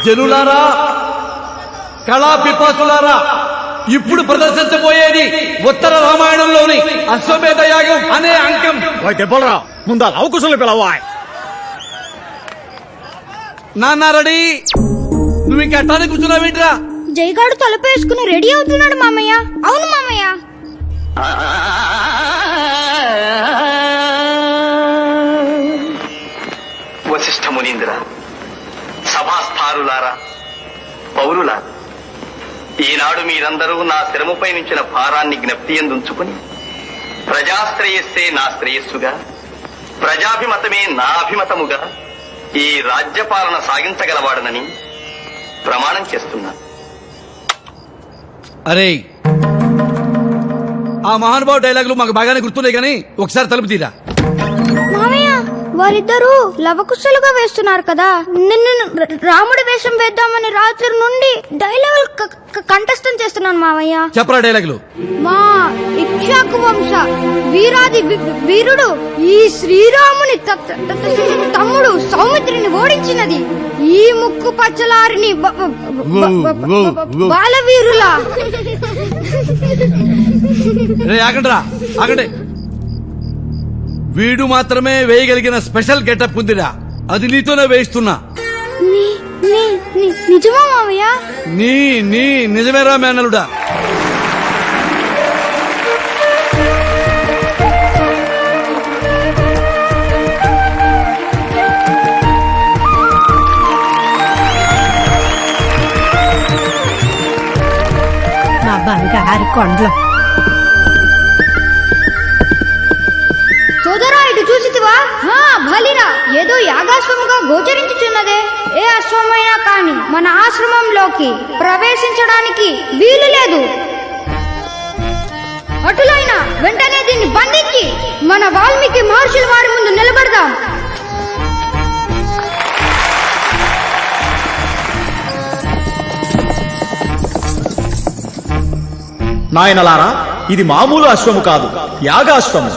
జనులారా, కళా పిపాసులారా, ఇప్పుడు ప్రదర్శించబోయేది ఉత్తర రామాయణంలోని అశ్వమేధ యాగం అనే అంకం. దెబ్బలరా ముందా అవకుశలు పిలవా. నాన్న రెడీ? నువ్వు ఇంకా అట్టానే కూర్చున్నావేంట్రా? జైగాడు తలపేసుకుని రెడీ అవుతున్నాడు మామయ్య. అవును మామయ్య. వశిష్ఠ మునీంద్ర, సభాస్థారులారా, పౌరులారా, ఈనాడు మీరందరూ నా శిరముపై నుంచిన భారాన్ని జ్ఞప్తి ఎందుంచుకుని ప్రజాశ్రేయస్సే నా శ్రేయస్సుగా, ప్రజాభిమతమే నా అభిమతముగా ఈ రాజ్యపాలన సాగించగలవాడనని ప్రమాణం చేస్తున్నా. అరే, ఆ మహానుభావు డైలాగులు మాకు బాగానే గుర్తున్నాయి, కానీ ఒకసారి తలుపు తీరా. మామయ్య, వారిద్దరూ లవకుశలుగా వేస్తున్నారు కదా. నిన్ను రాముడి వేషం వేద్దామని రాత్రి నుండి డైలాగులు కంఠస్థం చేస్తున్నాను మామయ్య. చెప్పరా డైలాగులు. మా ఇక్ష్వాకు వంశ వీరాది వీరుడు ఈ శ్రీరాముని తమ్ముడు సౌమిత్రిని ఓడించినది ఈ ముక్కు పచ్చలారిని బాలవీరులా. ఆగండిరా, ఆగండి. వీడు మాత్రమే వేయగలిగిన స్పెషల్ గెటప్ ఉందిరా, అది నీతోనే వేయిస్తున్నా. నిజమా మామయ్య? నీ నిజమేరా మేనలుడా. నా బంగారు కొండలు. సోదరా, ఇటు చూసితివా? బలిరా, ఏదో యాగాశ్వముగా గోచరించుచున్నదే. ఏ అశ్వమైనా కాని మన ఆశ్రమంలోకి ప్రవేశించడానికి వీలు లేదు. అటులైనా వెంటనే దీన్ని బంధించి మన వాల్మీకి మహర్షుల వారి ముందు నిలబడదాం. నాయనలారా, ఇది మామూలు అశ్వము కాదు, యాగాశ్వము.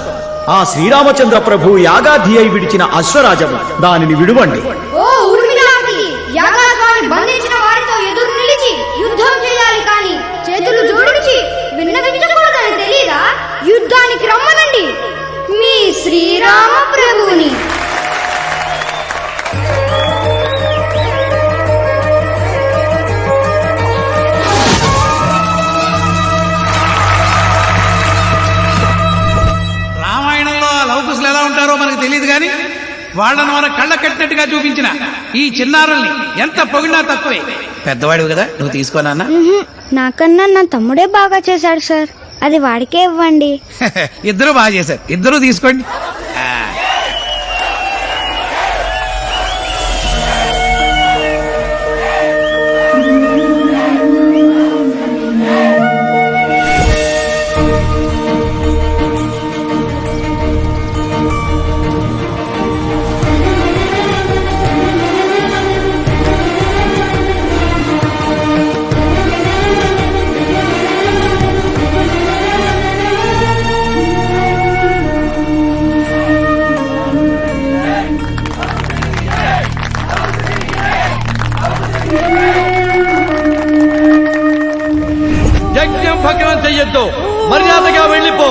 ఆ శ్రీరామచంద్ర ప్రభు యాగాధి అయి విడిచిన అశ్వరాజము. దానిని విడువండి. ఓ ఉర్మిళాకి, యాగాశ్వాన్ని బంధించిన వారితో ఎదురు నిలిచి యుద్ధం చేయాలి, కానీ చేతులు జోడించి విన్నవించకూడదని తెలీదా? యుద్ధానికి రమ్మనండి మీ శ్రీరామ ప్రభువుని. లవకుశులు ఎలా ఉంటారో మనకు తెలియదు, కానీ వాళ్ళను మన కళ్ళ కట్టినట్టుగా చూపించిన ఈ చిన్నారుల్ని ఎంత పొగిడినా తక్కువే. పెద్దవాడివి కదా, నువ్వు తీసుకోనా? నాకన్నా నా తమ్ముడే బాగా చేశాడు సార్, అది వాడికే ఇవ్వండి. ఇద్దరు బాగా చేశారు, ఇద్దరు తీసుకోండి. యజ్ఞం భగ్నం చెయ్యొద్దు, మర్యాదగా వెళ్ళిపో.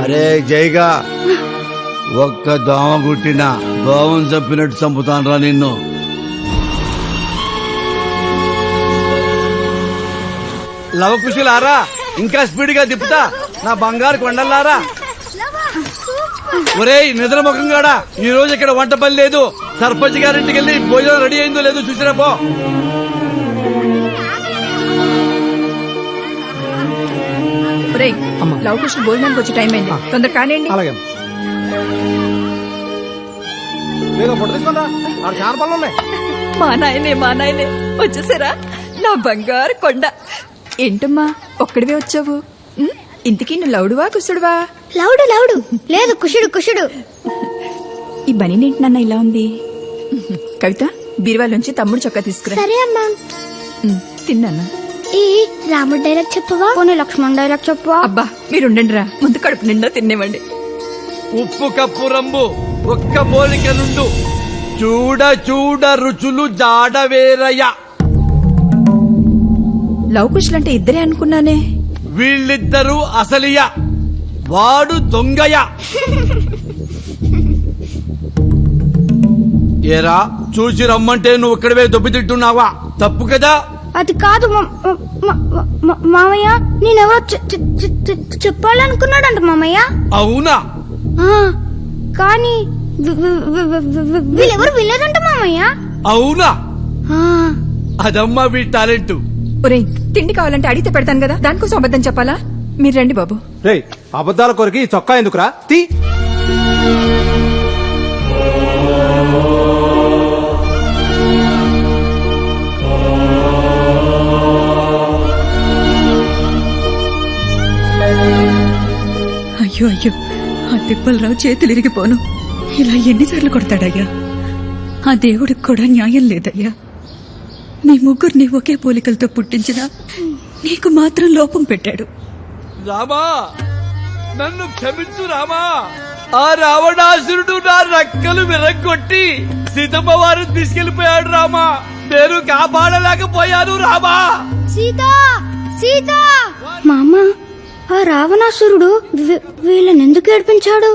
అరే జైగా, ఒక్క దోమ గుట్టినా దోమం చంపినట్టు చంపుతానరా నిన్ను. లవకుశులారా, ఇంకా స్పీడ్ గా తిప్పుతా నా బంగారు కొండలారా. ఒరేయ్ నిద్రముఖంగాడా, ఈ రోజు ఇక్కడ వంట పని లేదు. సర్పంచ్ గారింటికి వెళ్ళి భోజనం రెడీ అయిందో లేదో చూసిరా పో. లవకుశులు భోజనానికి వచ్చే టైం అయింది, తొందర కానివ్వండి. అలాగే మా నాయనే వచ్చేసారా? నా బంగారు కొండ. ఏంటమ్మా ఒక్కడివే వచ్చావు? ఇంతకీ నువ్వు లౌడువా కుసుడువా? లౌడు లౌడు లేదు, కుషుడు కుషుడు. ఈ బనీనేంటి నాన్న ఇలా ఉంది? కవిత, బీరువాలోంచి తమ్ముడు చొక్కా తీసుకురా. సరే అమ్మా. తిన్నానా? ఈ రాముడు డైలాగ్ చెప్పవా? పోనీ లక్ష్మణ్ డైలాగ్ చెప్పవా? అబ్బా మీరు ఉండండి రా, ముందు కడుపు నిండా తినేవండి. ఉప్పు కప్పు రంబు ఒక్క పోలిక నుండు, చూడ చూడ రుచులు జాడవేరయ్య. లవ్ కుశలంటే ఇద్దరే అనుకున్నానే. వీళ్ళిద్దరూ అసలియ, వాడు దొంగయ. ఏరా చూసి రమ్మంటే నువ్వు ఇక్కడవే దొబ్బి తింటున్నావా? తప్పు కదా. అది కాదు మామయ్య, నేనెవరో చెప్పాలనుకున్నాడంట మామయ్య. అవునా? కానీ వీళ్ళెవరు వినలేదంట మామయ్య. అవునా? అదమ్మా వీ టాలెంట్. ఒరేయ్, తిండి కావాలంటే అడిగితే పెడతాను కదా, దానికోసం అబద్ధం చెప్పాలా? మీరు రండి బాబు. రేయ్, అబద్ధాల కొరికి ఈ చొక్కా ఎందుకురా? తీ. అయ్యో అయ్యో, ఆ తిప్పలరావు చేతులు ఇరిగిపోను. ఇలా ఎన్నిసార్లు కొడతాడయ్యా? ఆ దేవుడికి కూడా న్యాయం లేదయ్యా. మీ ముగ్గురిని ఒకే పోలికలతో పుట్టించిన నీకు మాత్రం లోపం పెట్టాడు. రామా, నన్ను క్షమించు రామా. ఆ రావణాసురుడు నా రెక్కలు విరగొట్టి సీతమ్మ వారిని తీసుకెళ్లిపోయాడు రామా. నేను కాపాడలేకపోయాను రామా. సీత సీత. మామ, ఆ రావణాసురుడు వీళ్ళని ఎందుకు ఏడిపించాడు?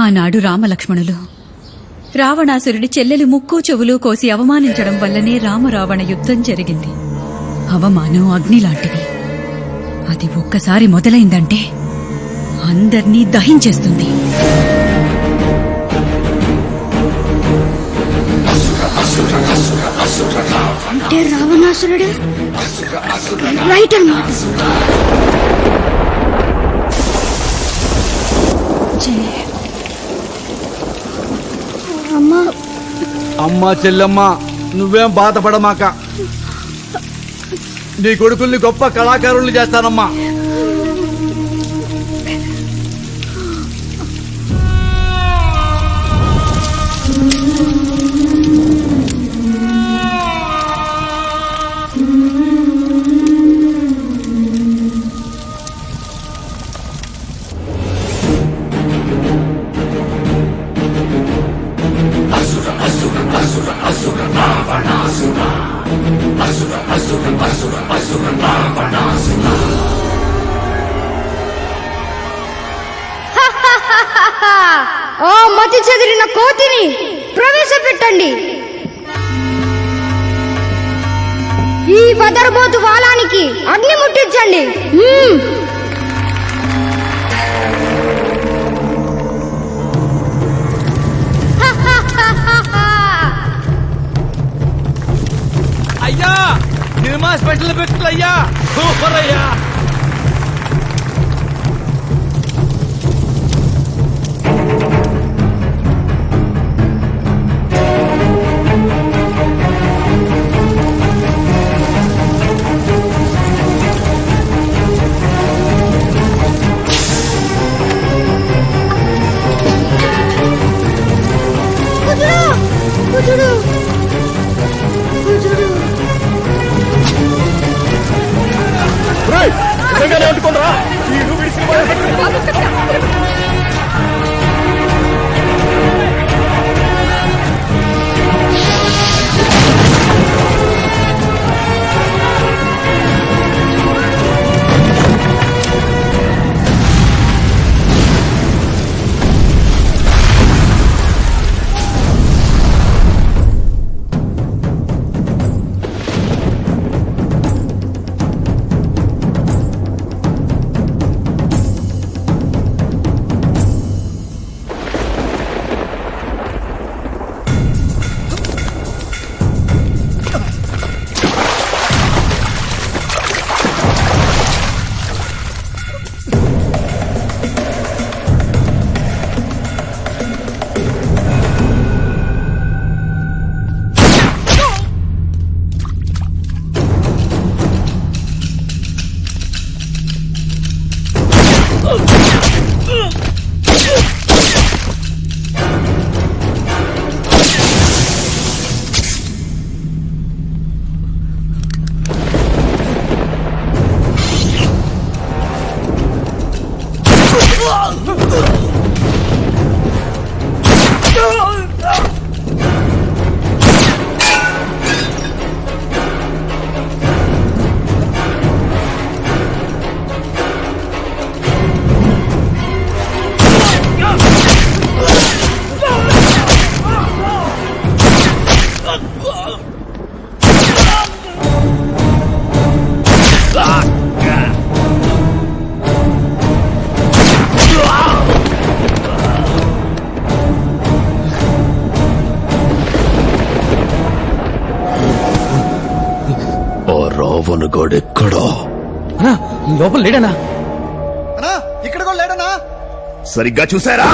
ఆనాడు రామలక్ష్మణులు రావణాసురుడి చెల్లెలు ముక్కు చెవులు కోసి అవమానించడం వల్లనే రామరావణ యుద్ధం జరిగింది. అవమానం అగ్ని లాంటిది. అది ఒక్కసారి మొదలైందంటే అందర్నీ దహించేస్తుంది. అంటే రావణాసురుడు రైట్ అన్నమాట. అమ్మా అమ్మా చెల్లమ్మ, నువ్వేం బాధపడమాక. నీ కొడుకుల్ని గొప్ప కళాకారుల్ని చేస్తానమ్మా. ఓ మతి చెదిరిన కోతిని ప్రవేశపెట్టండి. ఈ బదరబోతు వాలానికి అగ్ని ముట్టించండి. అయ్యా, సినిమా స్పెషల్ ఎఫెక్ట్లు అయ్యా, సూపర్ అయ్యా. ఆ రావణగాడెక్కడా? లోపల లేడనా? ఇక్కడ కూడా లేడనా? సరిగ్గా చూసారా?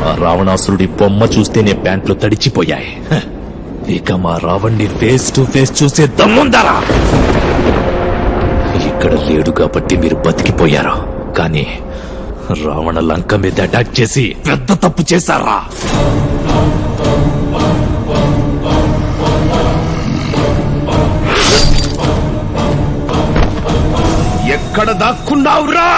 ఆ రావణాసురుడి బొమ్మ చూస్తేనే ప్యాంట్లు తడిచిపోయాయి. ఇక మా రావణ్ణి ఫేస్ టు ఫేస్ చూసే దమ్ముందరా? ఇక్కడ లేడు కాబట్టి మీరు బతికిపోయారు, కానీ రావణ లంక మీద అటాక్ చేసి పెద్ద తప్పు చేశారా? ఎక్కడ దాక్కున్నావురా?